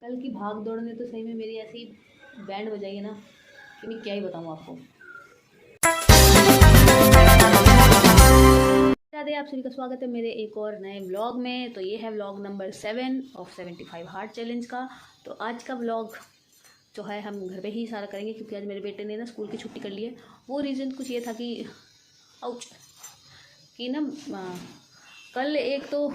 कल की भाग दौड़ ने तो सही में मेरी ऐसी बैंड बजाई है ना कि मैं क्या ही बताऊँ आपको। राधे, आप सभी का स्वागत है मेरे एक और नए व्लॉग में। तो ये है vlog number 7 of 75 heart challenge का। तो आज का व्लॉग जो है हम घर पे ही सारा करेंगे क्योंकि आज मेरे बेटे ने ना स्कूल की छुट्टी कर ली है। वो रीज़न कुछ ये था कि आउच कि ना कल एक तो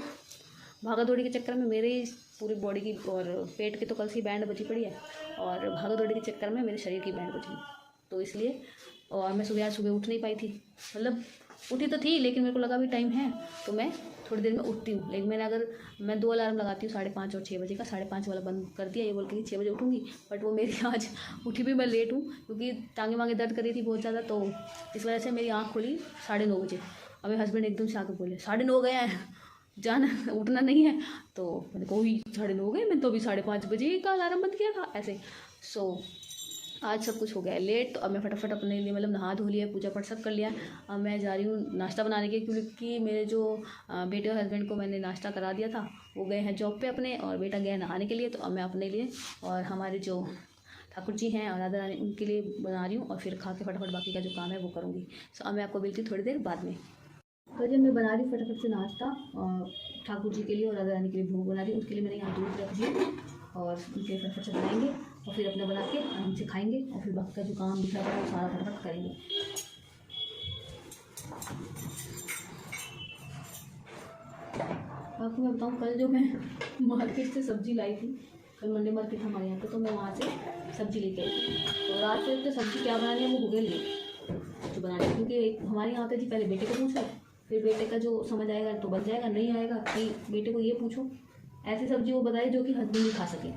भागा दौड़ी के चक्कर में मेरे पूरी बॉडी की और पेट की तो कल से बैंड बची पड़ी है, और भागा दौड़ी के चक्कर में मेरे शरीर की बैंड बची। तो इसलिए और मैं सुबह उठ नहीं पाई थी। मतलब उठी तो थी लेकिन मेरे को लगा भी टाइम है तो मैं थोड़ी देर में उठती हूँ। लेकिन मैं 2 अलार्म लगाती हूँ, 5:30 और 6 बजे का। 5:30 वाला बंद कर दिया ये बोल के 6 बजे उठूँगी, बट वो मेरी आज उठी भी मैं लेट हूँ क्योंकि टांगे वांगे दर्द कर रही थी बहुत ज़्यादा। तो इस वजह से मेरी आँख खुली 9:30 बजे। अब मेरे हस्बैंड एकदम से आके बोले 9:30 गया है, जाना उठना नहीं है। तो मैंने कहा 9:30 हो गए, मैं तो अभी 5:30 बजे का अलार्म बंद किया था ऐसे। आज सब कुछ हो गया है लेट। तो अब मैं फटाफट अपने लिए मतलब नहा धो लिया, पूजा पाठ सब कर लिया। अब मैं जा रही हूँ नाश्ता बनाने के, क्योंकि मेरे जो बेटे और हस्बैंड को मैंने नाश्ता करा दिया था, वो गए हैं जॉब पे अपने, और बेटा गया नहाने के लिए। तो अब मैं अपने लिए और हमारे जो ठाकुर जी हैं और राधा रानी उनके लिए बना रही हूँ, और फिर खा के फटाफट बाकी का जो काम है वो करूँगी। तो अब मैं आपको मिलती हूँ थोड़ी देर बाद में। तो जब मैं बना रही हूँ फटाफट से नाश्ता ठाकुर जी के लिए और राधा रानी के लिए भोग बना रही हूँ, उसके लिए मैंने यहाँ दूध रख दिया और उनके फटाफट से बनाएंगे और फिर अपने बना के आराम से खाएंगे, और फिर बाकी का जो काम दिखा रहा है वो सारा फटाफट करेंगे। आपको मैं बताऊँ, कल जो मैं मार्केट से सब्ज़ी लाई थी, कल मंडे मार्केट हमारे यहाँ पे, तो मैं वहाँ से सब्ज़ी लेके आई थी। तो रात से तो सब्ज़ी क्या बनानी है वो हो गई लेट जो बनानी है, क्योंकि हमारे यहाँ पे थी पहले बेटे को पूछो, फिर बेटे का जो समझ आएगा तो बन जाएगा, नहीं आएगा कि बेटे को ये पूछो। ऐसी सब्ज़ी वो बताए जो कि हस्बैंड भी खा सके।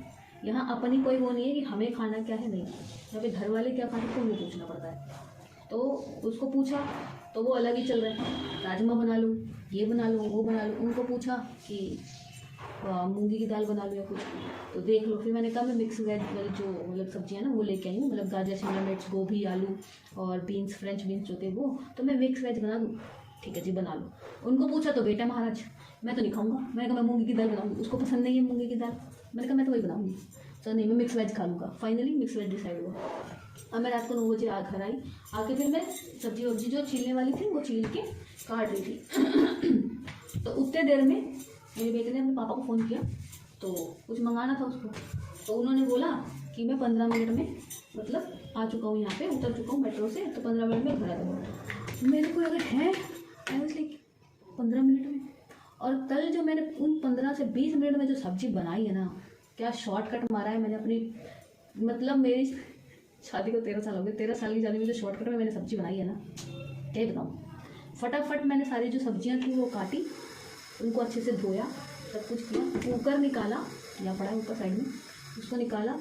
यहाँ अपनी कोई वो नहीं है कि हमें खाना क्या है, नहीं, यहाँ पे घर वाले क्या खाते हैं उनको पूछना पड़ता है। तो उसको पूछा तो वो अलग ही चल रहा है, राजमा बना लो, ये बना लो, वो बना लो। उनको पूछा कि मूंगी की दाल बना लो या कुछ, तो देख लो। फिर मैंने कहा मैं मिक्स वेज वाली जो मतलब सब्जियाँ ना वो लेके आई हूँ, मतलब गाजर, शिमला मिर्च, गोभी, आलू और बीन्स, फ्रेंच बीन्स जो थे वो, तो मैं मिक्स वेज बना दूँ। ठीक है जी बना लो। उनको पूछा तो बेटा महाराज मैं तो नहीं खाऊंगा। मैंने कहा मैं मूंगी की दाल बनाऊंगी, उसको पसंद नहीं है मूंगी की दाल। मैंने कहा मैं तो वही बनाऊंगी। तो नहीं, मैं मिक्स वेज खा लूँगा। फाइनली मिक्स वेज डिसाइड हुआ। अब मैं रात को 9 बजे घर आई, आके फिर मैं सब्जी वब्जी जो छीलने वाली थी वो छील के काट रही थी। तो उतने देर में मेरे बेटे ने अपने पापा को फ़ोन किया, तो कुछ मंगाना था उसको। तो उन्होंने बोला कि मैं 15 मिनट में मतलब आ चुका हूँ, यहाँ पे उतर चुका हूँ मेट्रो से, तो 15 मिनट में घर आ जाऊँगा। मेरे को अगर है लाइक 15 मिनट में। और कल जो मैंने उन 15 से 20 मिनट में जो सब्ज़ी बनाई है ना, क्या शॉर्टकट मारा है मैंने अपनी। मतलब मेरी शादी को 13 साल हो गए, 13 साल की शादी में जो शॉर्टकट में मैंने सब्ज़ी बनाई है ना, क्या बताऊँ। फटाफट मैंने सारी जो सब्जियां थी वो काटी, उनको अच्छे से धोया, सब कुछ किया, कुकर निकाला, या पड़ा है ऊपर साइड में, उसको निकाला,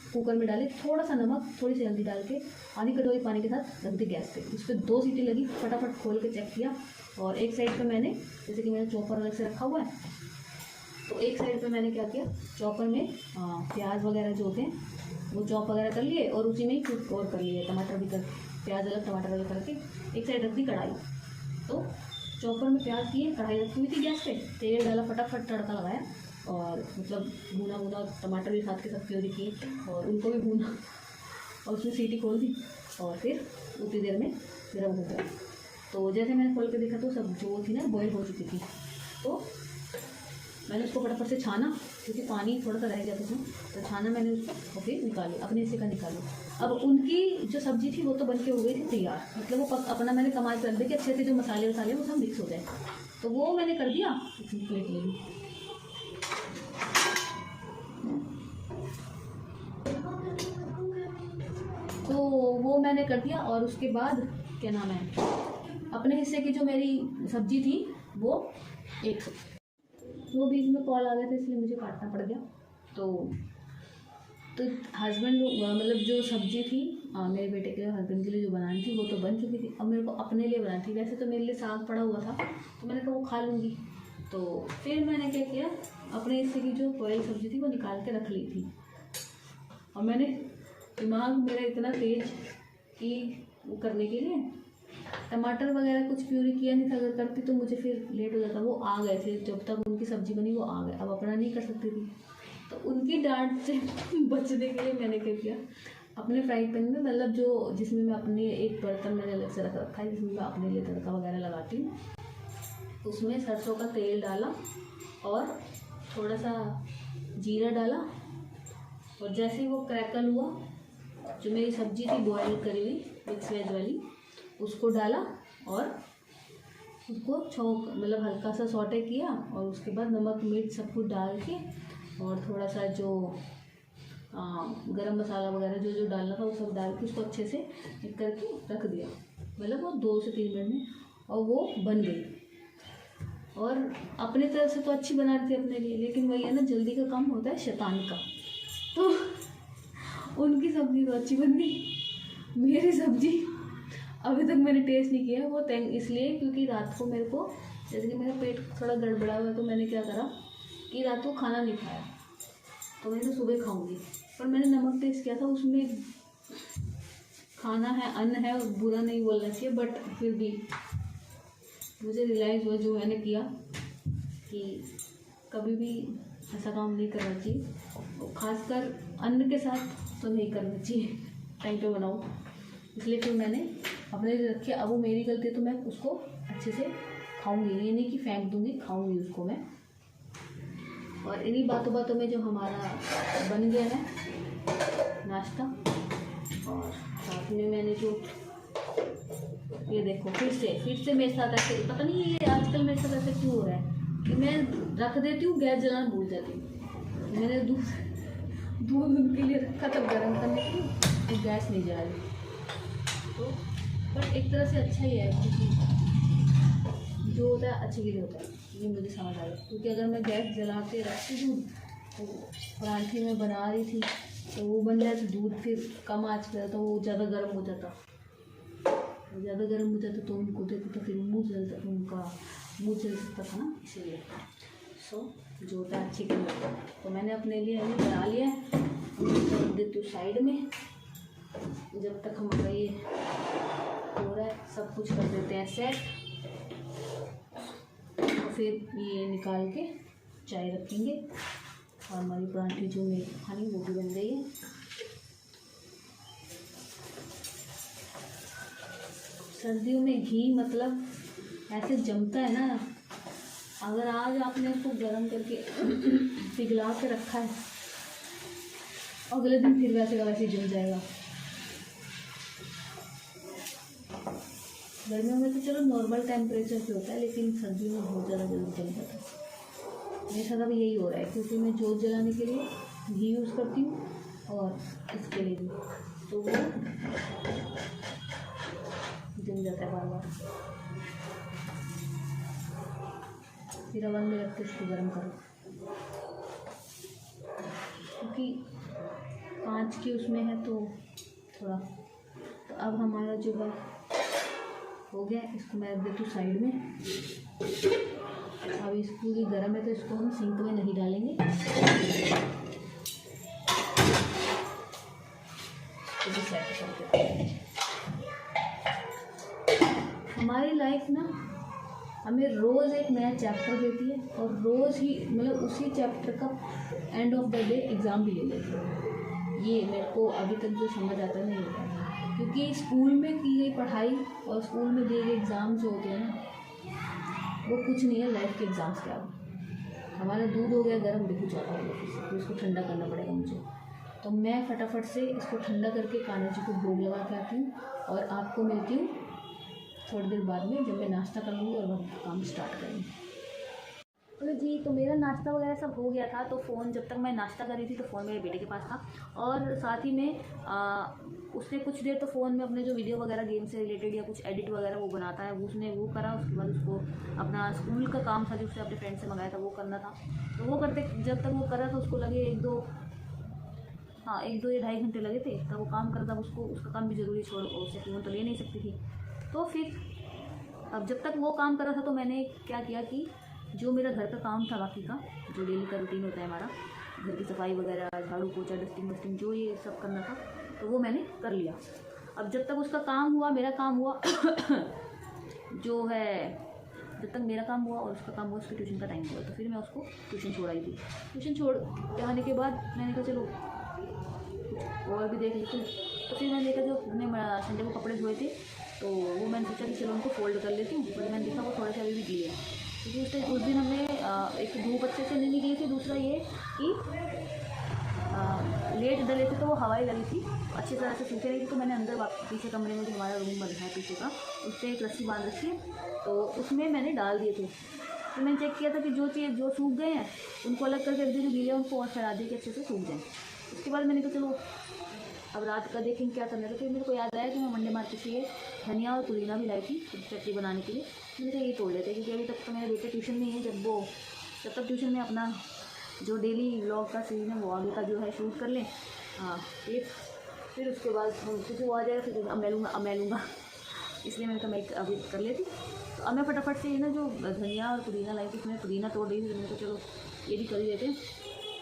कुकर में डाले, थोड़ा सा नमक, थोड़ी सी हल्दी डाल के आधी कटोरी पानी के साथ रख दी गैस पे। उस पर 2 सीटी लगी, फटाफट खोल के चेक किया। और एक साइड पे मैंने, जैसे कि मैंने चॉपर अलग से रखा हुआ है, तो एक साइड पे मैंने क्या किया, चॉपर में प्याज वगैरह जो होते हैं वो चॉप वगैरह कर लिए, और उसी में ही कुक और कर लिए, टमाटर भी कर, प्याज अलग टमाटर अलग करके एक साइड रख दी कढ़ाई। तो चॉपर में प्याज किए, कढ़ाई रखी हुई थी गैस पे, तेल डाला, फटाफट तड़का लगाया, और मतलब भुना टमाटर भी साथ के साथ प्योरी किए और उनको भी भूना, और उसमें सीटी खोल दी, और फिर उतनी देर में गर्म हो गया। तो जैसे मैंने खोल के देखा तो सब जो थी ना बॉयल हो चुकी थी। तो मैंने उसको फटाफट से छाना, क्योंकि पानी थोड़ा सा रह गया था उसमें, तो छाना मैंने उसको, और फिर निकाली, अपने हिस्से का निकाली। अब उनकी जो सब्ज़ी थी वो तो बन के हो गई थी तैयार, मतलब वो अपना मैंने कमाल कर दिया कि अच्छे से जो मसाले वसाले वो सब मिक्स हो जाए। तो वो मैंने कर दिया, प्लेट ले ली। तो वो मैंने कर दिया, और उसके बाद क्या नाम है, अपने हिस्से की जो मेरी सब्ज़ी थी वो एक, वो बीच में कॉल आ गया था इसलिए मुझे काटना पड़ गया। तो हस्बैंड मतलब जो सब्ज़ी थी मेरे बेटे के हस्बैंड के लिए जो बनानी थी वो तो बन चुकी थी, अब मेरे को अपने लिए बनानी थी। वैसे तो मेरे लिए साग पड़ा हुआ था, तो मैंने कहा वो खा लूँगी। तो फिर मैंने क्या किया, अपने हिस्से की जो बॉयल सब्ज़ी थी वो निकाल के रख ली थी, और मैंने दिमाग मेरा इतना तेज कि वो करने के लिए टमाटर वगैरह कुछ प्यूरी किया नहीं था। अगर करती तो मुझे फिर लेट हो जाता। वो आ गए थे, जब तक उनकी सब्ज़ी बनी वो आ गए, अब अपना नहीं कर सकती थी। तो उनकी डांट से बचने के लिए मैंने क्या किया, अपने फ्राई पैन में, मतलब जो जिसमें मैं अपने एक बर्तन मैंने अलग से रख रखा है जिसमें मैं अपने लिए तड़का वगैरह लगाती हूँ, उसमें सरसों का तेल डाला और थोड़ा सा जीरा डाला, और जैसे ही वो क्रैकल हुआ, जो मेरी सब्जी थी बॉयल करी हुई मिक्स वेज वाली, उसको डाला और उसको छोंक, मतलब हल्का सा सौटे किया, और उसके बाद नमक मिर्च सब कुछ डाल के और थोड़ा सा जो गरम मसाला वगैरह जो जो डालना था वो सब डाल के उसको अच्छे से मिक्स करके रख दिया, मतलब वो 2 से 3 मिनट में, और वो बन गई। और अपने तरफ से तो अच्छी बना रही थी अपने लिए, लेकिन वही है ना, जल्दी का काम होता है शैतान का। तो उनकी सब्ज़ी तो अच्छी बन गई, मेरी सब्ज़ी अभी तक मैंने टेस्ट नहीं किया। वो इसलिए क्योंकि रात को मेरे को, जैसे कि मेरा पेट थोड़ा गड़बड़ा हुआ है, तो मैंने क्या करा कि रात को खाना नहीं खाया, तो मैंने सुबह खाऊंगी। पर मैंने नमक टेस्ट किया था, उसमें खाना है, अन्न है, बुरा नहीं बोलना चाहिए, बट फिर भी मुझे रियलाइज़ हुआ जो मैंने किया कि कभी भी ऐसा काम नहीं करना चाहिए, और ख़ासकर अन्न के साथ तो नहीं करना चाहिए। टाइम पे बनाओ, इसलिए फिर मैंने अपने लिए रखी। अब वो मेरी गलती है तो मैं उसको अच्छे से खाऊंगी, ये नहीं कि फेंक दूंगी, खाऊंगी उसको मैं। और इन्हीं बातों बातों में जो हमारा बन गया है नाश्ता, और साथ में मैंने जो ये देखो फिर से मेरे साथ ऐसे, पता नहीं ये आजकल मेरे साथ ऐसे क्यों हो रहा है कि मैं रख देती हूँ, गैस जलाना भूल जाती हूँ। मैंने दूध उनके लिए रखा था गर्म करने के लिए, तो गैस नहीं जला रही। तो बट एक तरह से अच्छा ही है, क्योंकि जो होता है अच्छे के लिए होता है, ये मुझे समझ आ रहा है। क्योंकि अगर मैं गैस जला के रखती दूध, तो पराठे में बना रही थी, तो वो बन जाए तो दूध फिर कम आँच पे तो वो ज़्यादा गर्म हो जाता, तो उनको देते तो फिर उनका मुँह जल सकता था ना, इसीलिए। सो जो होता है अच्छे के लिए। तो मैंने अपने लिए अभी बना लिया है, रख देती हूँ साइड में, जब तक हमारा ये हो रहा है सब कुछ कर देते हैं सेट, तो फिर ये निकाल के चाय रखेंगे। और हमारी परांठी जो मेरी खानी वो भी बन गई है। सर्दियों में घी मतलब ऐसे जमता है ना, अगर आज आपने उसको गर्म करके पिघला के रखा है, अगले दिन फिर वैसे का वैसे जम जाएगा। गर्मियों में तो चलो नॉर्मल टेम्परेचर पे होता है, लेकिन सर्दियों में बहुत ज़्यादा जल्दी जम जाता है। मेरे साथ अभी यही हो रहा है, क्योंकि मैं जोत जलाने के लिए घी यूज़ करती हूँ, और इसके लिए भी, तो वो जम जाता है बार बार। फिर अवन में रख के इसको गर्म करो, क्योंकि कांच की उसमें है तो थोड़ा। तो अब हमारा जो है हो गया, इसको मैं रख देती हूँ साइड में। अब इस पूरी गर्म है तो इसको हम सिंक में नहीं डालेंगे, तो भी सेट करके। हमारी लाइफ ना हमें रोज़ एक नया चैप्टर देती है, और रोज़ ही मतलब उसी चैप्टर का end of the day exam भी ले लेती है। ये मेरे को अभी तक जो समझ आता नहीं होता है, क्योंकि स्कूल में की गई पढ़ाई और स्कूल में दिए गए एग्ज़ाम जो होते हैं ना, वो कुछ नहीं है लाइफ के एग्ज़ाम्स के आगे। हमारा दूध हो गया गर्म, बिल्कुल ज़्यादा हो गया, तो इसको ठंडा करना पड़ेगा मुझे। तो मैं फटाफट से इसको ठंडा करके कान्हा जी को भोग लगा के आती हूँ, और आपको मिलती हूँ थोड़ी देर बाद में, जब मैं नाश्ता कर लूँगी और वह काम स्टार्ट करेंगे। तो जी, तो मेरा नाश्ता वगैरह सब हो गया था। तो फ़ोन, जब तक मैं नाश्ता कर रही थी तो फ़ोन मेरे बेटे के पास था, और साथ ही में उसने कुछ देर तो फ़ोन में अपने जो वीडियो वगैरह गेम से रिलेटेड या कुछ एडिट वगैरह वो बनाता है, उसने वो करा। उसके बाद उसको अपना स्कूल का काम था जो उसने अपने फ्रेंड से मंगाया था वो करना था। तो वो करते, जब तक वो करा तो उसको लगे 1-2 या 2.5 घंटे लगे थे। तब वो काम करता, उसको उसका काम भी ज़रूरी छोड़, उससे फ़ोन तो ले नहीं सकती थी। तो फिर अब जब तक वो काम कर रहा था तो मैंने क्या किया कि जो मेरा घर का काम था, बाकी का जो डेली का रूटीन होता है हमारा, घर की सफाई वगैरह, झाड़ू पोछा, डस्टिंग वस्टिंग, जो ये सब करना था, तो वो मैंने कर लिया। अब जब तक उसका काम हुआ, मेरा काम हुआ जो है जब तक मेरा काम हुआ और उसका काम हुआ, उसके ट्यूशन का टाइम हुआ, तो फिर मैं उसको ट्यूशन छोड़ाई थी। ट्यूशन छोड़ के आने के बाद मैंने कहा चलो कुछ और भी देख लेते। तो फिर मैंने देखा जो हमने संडे को कपड़े धोए थे, तो वो मैंने सोचा कि चलो उनको फोल्ड कर लेती हूँ, बट मैंने देखा वो थोड़ा सा अभी भी गीले हैं, क्योंकि उस दिन हमने एक धूप अच्छे से नहीं निकली थी, दूसरा ये कि लेट डले थे तो वो हवाई लगी थी, अच्छी तरह से सूखे नहीं थी। तो मैंने अंदर पीछे कमरे में जो हमारा रूम बना है पीछे का, उस पर एक रस्सी बांध रखी है, तो उसमें मैंने डाल दिए थे। तो मैंने चेक किया था कि जो चीज़ जो सूख गए हैं उनको अलग करके रख दिए, जो गीले हैं उनको और फैला दिए कि अच्छे से सूख जाए। उसके बाद मैंने कहा चलो अब रात का देखेंगे क्या करना था। फिर मेरे को याद आया कि मैं मंडे मार्केट से ये धनिया और पुदीना भी लाई थी चटनी बनाने के लिए। मैंने कहा ये तोड़ लेते हैं, क्योंकि अभी तक तो मेरे बेटे ट्यूशन में ही है, जब तक ट्यूशन में अपना जो डेली व्लॉग का सीन है वो आगे का जो है शूट कर लें। हाँ फिर उसके बाद क्योंकि वो आ जाएगा, फिर अब मैं लूँगा इसलिए मैंने कहा मैं अभी कर लेती। तो अब मैं फटाफट से ना जो धनिया और पुदीना लाई थी, उसमें पुदीना तोड़ दी थी, तो मैंने कहा चलो ये भी कर ही देते हैं,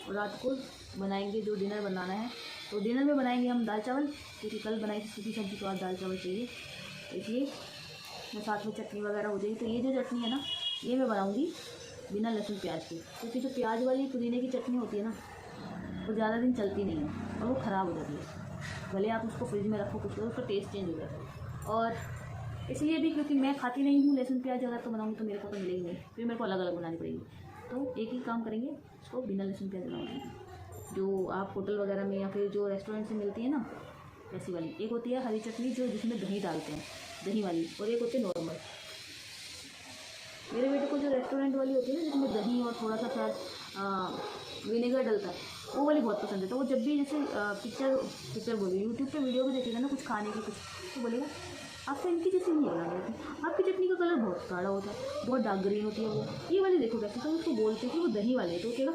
और रात को बनाएंगे जो डिनर बनाना है। तो डिनर में बनाएंगे हम दाल चावल, क्योंकि कल बनाई थी सूखी सब्जी, तो आज दाल चावल चाहिए, इसलिए मैं साथ में चटनी वगैरह हो जाएगी। तो ये जो चटनी है ना, ये मैं बनाऊँगी बिना लहसुन प्याज की, क्योंकि जो प्याज वाली पुदीने की चटनी होती है ना, वो ज़्यादा दिन चलती नहीं है और वो ख़राब हो जाती है, भले आप उसको फ्रिज में रखो कुछ, उसका टेस्ट चेंज हो जाता है। और इसलिए भी क्योंकि मैं खाती नहीं हूँ लहसुन प्याज, अगर तो बनाऊँगी तो मेरे को तो मिलेगी नहीं, फिर मेरे को अलग अलग बनानी पड़ेगी। तो एक ही काम करेंगे, उसको बिना लहसुन प्याज बनाऊँगी, जो आप होटल वगैरह में या फिर जो रेस्टोरेंट से मिलती है ना वैसी वाली। एक होती है हरी चटनी जो जिसमें दही डालते हैं, दही वाली, और एक होती है नॉर्मल। मेरे बेटे को जो रेस्टोरेंट वाली होती है ना जिसमें दही और थोड़ा सा शायद विनेगर डलता है, वो वाली बहुत पसंद है। तो वो जब भी जैसे पिक्चर बोली यूट्यूब पे वीडियो भी देखेगा ना कुछ खाने की कुछ, तो बोलेगा आपको इनकी जैसी नहीं बनानी होती, आपकी चटनी का कलर बहुत गाढ़ा होता है, बहुत डार्क ग्रीन होती है वो, ये वाली देखो कैसे। तो उसको बोलते हैं कि वो दही वाले, तो कहेगा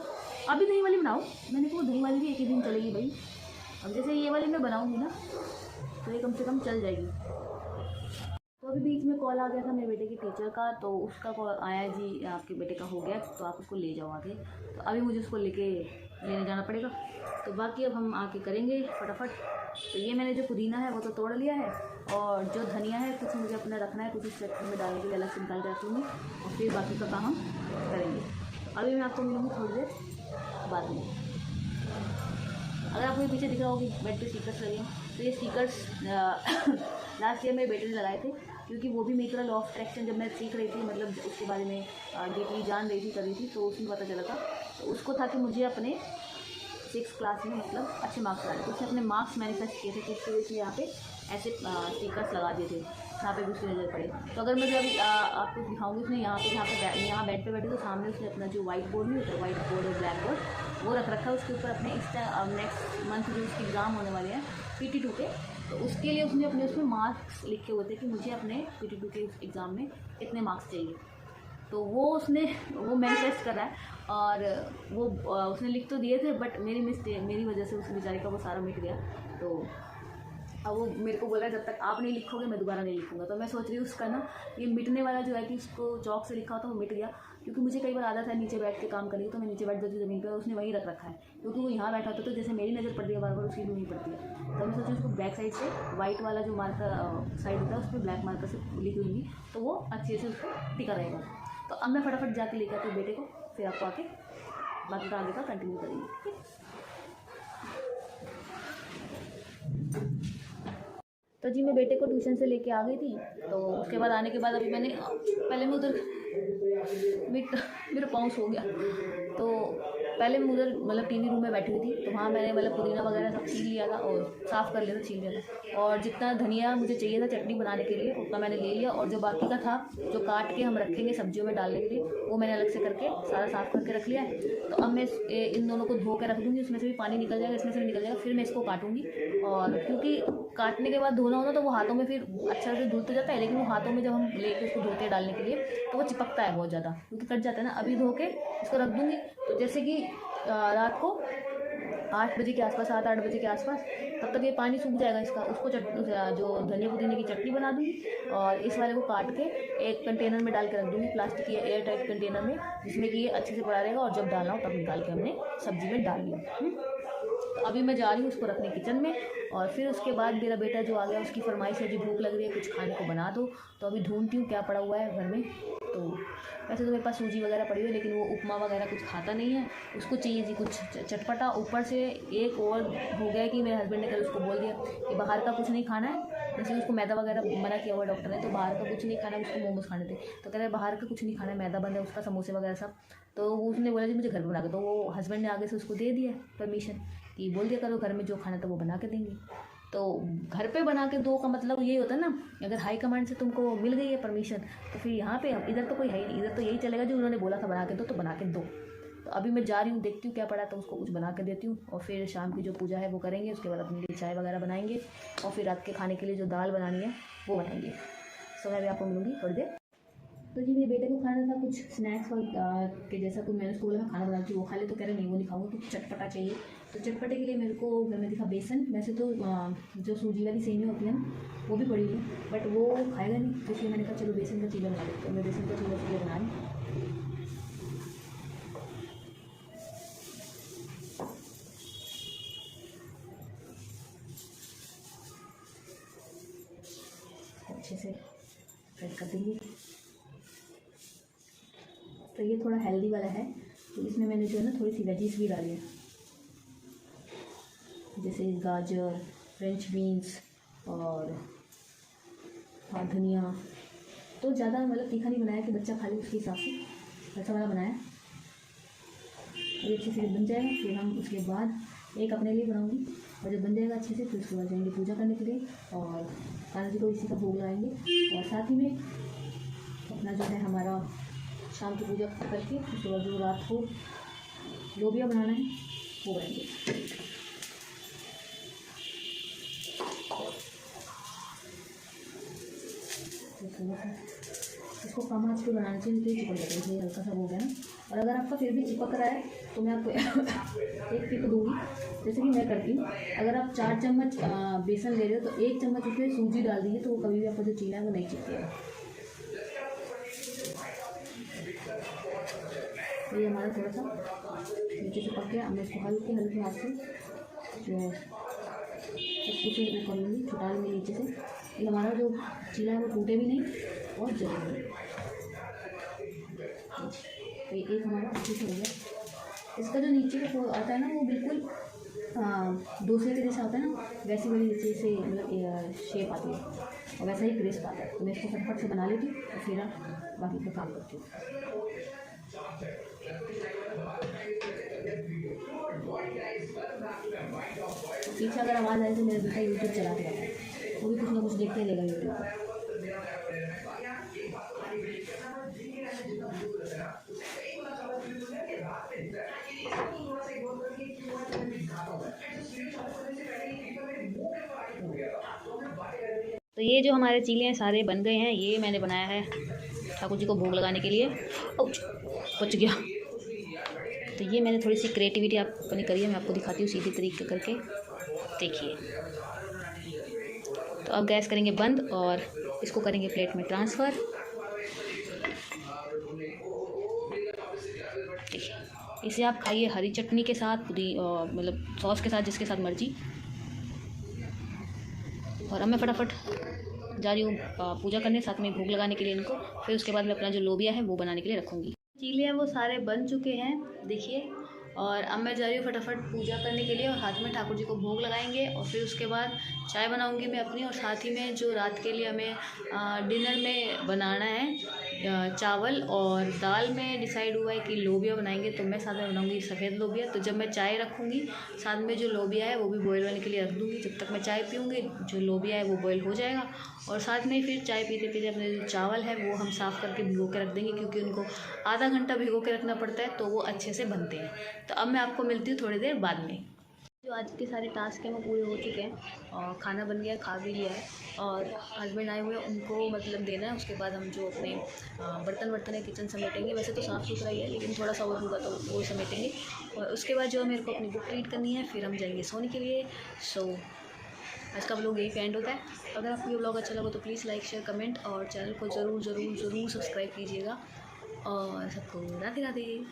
आप भी दही वाली बनाओ। मैंने कहा दही वाली भी एक ही दिन चलेगी भाई, अब जैसे ये वाली मैं बनाऊँगी ना तो ये कम से कम चल जाएगी। तो अभी बीच में कॉल आ गया था मेरे बेटे के टीचर का, तो उसका कॉल आया जी आपके बेटे का हो गया, तो आप उसको ले जाओ आगे। तो अभी मुझे उसको लेने जाना पड़ेगा। तो बाकी अब हम आके करेंगे फटाफट। तो ये मैंने जो पुदीना है वो तो तोड़ लिया है, और जो धनिया है कुछ मुझे अपना रखना है, कुछ इस चटनी में डालने के लिए अलग से निकाल के रखूँगी, और फिर बाकी का काम हम करेंगे। अभी मैं आपको मिलूँगी थोड़ी देर बाद में। अगर आपको ये पीछे दिख रहा होगी बेड पे स्टिकर्स लगे हैं, तो ये स्टिकर्स लास्ट ईयर मेरे बेटे ने लगाए थे, क्योंकि वो भी मेरी तरह लॉ ऑफ अट्रैक्शन जब मैं सीख रही थी, मतलब उसके बारे में डीपली जान रही थी, कर रही थी, तो उसमें पता चला था। तो उसको था कि मुझे अपने 6th क्लास में मतलब अच्छे मार्क्स लाने, तो उसने अपने मार्क्स मैनिफेस्ट किए थे, तो इसकी वजह से यहाँ पे ऐसे स्टिकर्स लगा दिए थे जहाँ पे दूसरी नज़र पड़े। तो अगर मैं जब आपको दिखाऊंगी, उसने यहाँ बेड पे बैठे, तो सामने उसने अपना जो वाइट बोर्ड नहीं होता, वाइट बोर्ड और ब्लैक बोर्ड वो रख रखा है, उसके ऊपर अपने नेक्स्ट मंथ जो उसके एग्ज़ाम होने वाले हैं PT2 के, तो उसके लिए उसने अपने उसमें मार्क्स लिखे हुए थे कि मुझे अपने PT2 के एग्ज़ाम में इतने मार्क्स चाहिए। तो वो मैनिफेस्ट कर रहा है, और वो उसने लिख तो दिए थे, बट मेरी वजह से उस बेचारे का वो सारा मिट गया। तो अब वो मेरे को बोल रहा है जब तक आप नहीं लिखोगे मैं दोबारा नहीं लिखूँगा। तो मैं सोच रही हूँ उसका ना ये मिटने वाला जो है कि उसको चौक से लिखा होता वो मिट गया, क्योंकि मुझे कई बार आदत है नीचे बैठ के काम करने की, तो मैं नीचे बैठ जाती हूँ ज़मीन पर, उसने वहीं रख रखा है, क्योंकि वो यहाँ बैठा होता तो जैसे मेरी नज़र पड़ती है बार बार उसकी भी नहीं पड़ती है। तो मैं सोची उसको बैक साइड से वाइट वाला जो मार्कर साइड होता है उस पर ब्लैक मार्कर से लिखी हुई, तो वो अच्छे से उसको टिका रहेगा। तो अब मैं फटाफट जाके लेकर आती हूँ बेटे को, फिर आपको आके बाकी का आगे का कंटिन्यू करेंगे। तो जी मैं बेटे को ट्यूशन से लेके आ गई थी। तो उसके बाद आने के बाद अभी मैंने पहले मैं उधर मेरा पाँव सो गया, तो पहले मैं उधर मतलब टीवी रूम में बैठी हुई थी, तो वहाँ मैंने मतलब पुदीना वगैरह सब छील लिया था और साफ़ कर लिया था, छील लिया था, और जितना धनिया मुझे चाहिए था चटनी बनाने के लिए उतना मैंने ले लिया, और जो बाकी का था जो काट के हम रखेंगे सब्जियों में डालने के लिए वो मैंने अलग से करके सारा साफ़ करके रख लिया है। तो अब मैं इन दोनों को धो के रख दूँगी, उसमें से भी पानी निकल जाएगा, इसमें से भी निकल जाएगा, फिर मैं इसको काटूँगी। और क्योंकि काटने के बाद धोना होता तो वो हाथों में फिर अच्छा से धुल तो जाता है, लेकिन वो हाथों में जब हम लेके उसको धोते हैं डालने के लिए तो वो चिपकता है बहुत ज़्यादा, क्योंकि कट जाता है ना। अभी धो के इसको रख दूँगी, तो जैसे कि रात को 8 बजे के आसपास, 7-8 बजे के आसपास, तब तक ये पानी सूख जाएगा इसका। उसको जो धनिया पुदीने की चटनी बना दूँगी, और इस वाले को काट के एक कंटेनर में डाल के रख दूँगी, प्लास्टिक की एयर टाइट कंटेनर में, जिसमें कि ये अच्छे से पड़ा रहेगा, और जब डालना हो तब निकाल के हमने सब्जी में डाल लिया। तो अभी मैं जा रही हूँ उसको रखने किचन में, और फिर उसके बाद मेरा बेटा जो आ गया उसकी फरमाइश है, जो भूख लग रही है कुछ खाने को बना दो। तो अभी ढूंढती हूँ क्या पड़ा हुआ है घर में, तो वैसे तो मेरे पास सूजी वगैरह पड़ी हुई है, लेकिन वो उपमा वगैरह कुछ खाता नहीं है, उसको चाहिए जी कुछ चटपटा। ऊपर से एक और हो गया कि मेरे हस्बैंड ने कल उसको बोल दिया कि बाहर का कुछ नहीं खाना है, जैसे उसको मैदा वगैरह मना किया हुआ डॉक्टर ने, तो बाहर का कुछ नहीं खाना है, उसको मोमोज खाने थे। तो कह रहे बाहर का कुछ नहीं खाना है, मैदा बंद है उसका, समोसे वगैरह सब। तो उसने बोला जी मुझे घर पर बना के, तो वो हस्बैंड ने आगे से उसको दे दिया परमिशन कि बोल दिया करो घर में जो खाना था वो बना के देंगे। तो घर पे बना के दो का मतलब ये होता है ना, अगर हाई कमांड से तुमको मिल गई है परमिशन, तो फिर यहाँ पे इधर तो कोई है ही नहीं, इधर तो यही चलेगा जो उन्होंने बोला था बना के दो तो बना के दो। तो अभी मैं जा रही हूँ, देखती हूँ क्या पड़ा, तो उसको कुछ बना के देती हूँ और फिर शाम की जो पूजा है वो करेंगे। उसके बाद अपने लिए चाय वगैरह बनाएंगे और फिर रात के खाने के लिए जो दाल बनानी है वो बनाएंगे। सो मैं भी आपको मिलूँगी थोड़ी देर। तो जी मेरे बेटे को खाना था कुछ स्नैक्स के जैसा, कुछ मैंने स्कूल में खाना बनाती हूँ वो खा ले, तो कह रहे नहीं वो नहीं खाऊंगा, कुछ चटपटा चाहिए। तो चटपटे के लिए मेरे को घर में दिखा बेसन। वैसे तो जो सूजी वाली सेवियाँ होती है ना वो भी पड़ी हुई है, बट वो खाएगा नहीं, तो इसलिए मैंने कहा चलो बेसन का चीला बना लेते। तो मैं बेसन का चीला बना रही। अच्छे से फ्राई कर देंगे। तो ये थोड़ा हेल्दी वाला है, तो इसमें मैंने जो है ना थोड़ी सी वेजीज भी डाली है, जैसे गाजर, फ्रेंच बीन्स और धनिया। तो ज़्यादा मतलब तीखा नहीं बनाया कि बच्चा खा ले, उसके हिसाब से अच्छा वाला बनाया। ये अच्छे से बन जाएगा फिर हम उसके बाद एक अपने लिए बनाऊंगी, और जब बन जाएगा अच्छे से फिर उसके बाद जाएंगे पूजा करने के लिए और कान्हा जी को इसी का भोग लगाएंगे। और साथ ही में अपना जो है हमारा शाम की पूजा करके उसके बाद जो रात को लोबिया बनाना है वो बनाएंगे। इसको कम आंच पे बनाना चाहिए, तो चिपक जाता है, हल्का सा हो गया ना। और अगर आपका फिर भी चिपक रहा है तो मैं आपको एक टिप दूँगी, जैसे कि मैं करती हूँ। अगर आप 4 चम्मच बेसन ले रहे हो तो 1 चम्मच उसमें सूजी डाल दीजिए, तो वो कभी भी आपका जो चीला है वो नहीं चिपकेगा। तो ये हमारा थोड़ा सा नीचे से पक गया। अब मैं इसको हल्के हल्के हाथ से जो कुछ वो कर लूँगी, छुटा लूँगी नीचे से, ये हमारा जो चीला है वो टूटे भी नहीं और जले भी। तो ये एक हमारा अच्छे से हो गया। इसका जो नीचे का आता है ना वो बिल्कुल डोसे के जैसा होता है ना, वैसी वाली जैसे मतलब शेप आती है और वैसा ही क्रिस्प आता है। तो मैं इसको फटफट से बना लेती हूँ और फिर बाकी का काम करती हूँ। पीछे अगर आवाज़ आए तो मेरा बेटा यूट्यूब चलाते रहता है, वो भी कुछ ना कुछ देखते रहेगा यूट्यूब पर। तो ये जो हमारे चीले हैं सारे बन गए हैं। ये मैंने बनाया है ठाकुर जी को भोग लगाने के लिए। बच गया। तो ये मैंने थोड़ी सी क्रिएटिविटी आपने करी है, मैं आपको दिखाती हूँ सीधी तरीके करके, देखिए। तो अब गैस करेंगे बंद और इसको करेंगे प्लेट में ट्रांसफ़र। देखिए, इसे आप खाइए हरी चटनी के साथ, मतलब सॉस के साथ, जिसके साथ मर्जी। और अब मैं फटाफट जा रही हूँ पूजा करने, साथ में भोग लगाने के लिए इनको। फिर उसके बाद मैं अपना जो लोबिया है वो बनाने के लिए रखूँगी। चीले हैं वो सारे बन चुके हैं, देखिए। और अब मैं जा रही हूँ फटाफट पूजा करने के लिए और हाथ में ठाकुर जी को भोग लगाएंगे। और फिर उसके बाद चाय बनाऊंगी मैं अपनी, और साथ ही में जो रात के लिए हमें डिनर में बनाना है चावल और दाल में डिसाइड हुआ है कि लोबिया बनाएंगे। तो मैं साथ में बनाऊंगी सफ़ेद लोबिया। तो जब मैं चाय रखूँगी साथ में जो लोबिया है वो भी बॉयल होने के लिए रख दूँगी। जब तक मैं चाय पीऊँगी जो लोबिया है वो बॉयल हो जाएगा, और साथ में फिर चाय पीते पीते अपने जो चावल है वो हम साफ़ करके भिगो के रख देंगे, क्योंकि उनको आधा घंटा भिगो के रखना पड़ता है तो वो अच्छे से बनते हैं। तो अब मैं आपको मिलती हूँ थोड़ी देर बाद में। जो आज के सारे टास्क हैं वो पूरे हो चुके हैं और खाना बन गया, खा भी लिया है, और हस्बैंड आए हुए हैं उनको मतलब देना है। उसके बाद हम जो अपने बर्तन है किचन समेटेंगे। वैसे तो साफ़ सुथरा ही है, लेकिन थोड़ा सा और होगा तो वो समेटेंगे। और उसके बाद जो मेरे को अपनी बुक रीड करनी है, फिर हम जाएंगे सोने के लिए। सो आज का व्लॉग यही पे एंड होता है। अगर आपको ये व्लॉग अच्छा लगा तो प्लीज़ लाइक, शेयर, कमेंट और चैनल को ज़रूर सब्सक्राइब कीजिएगा। और सबको राधे राधे।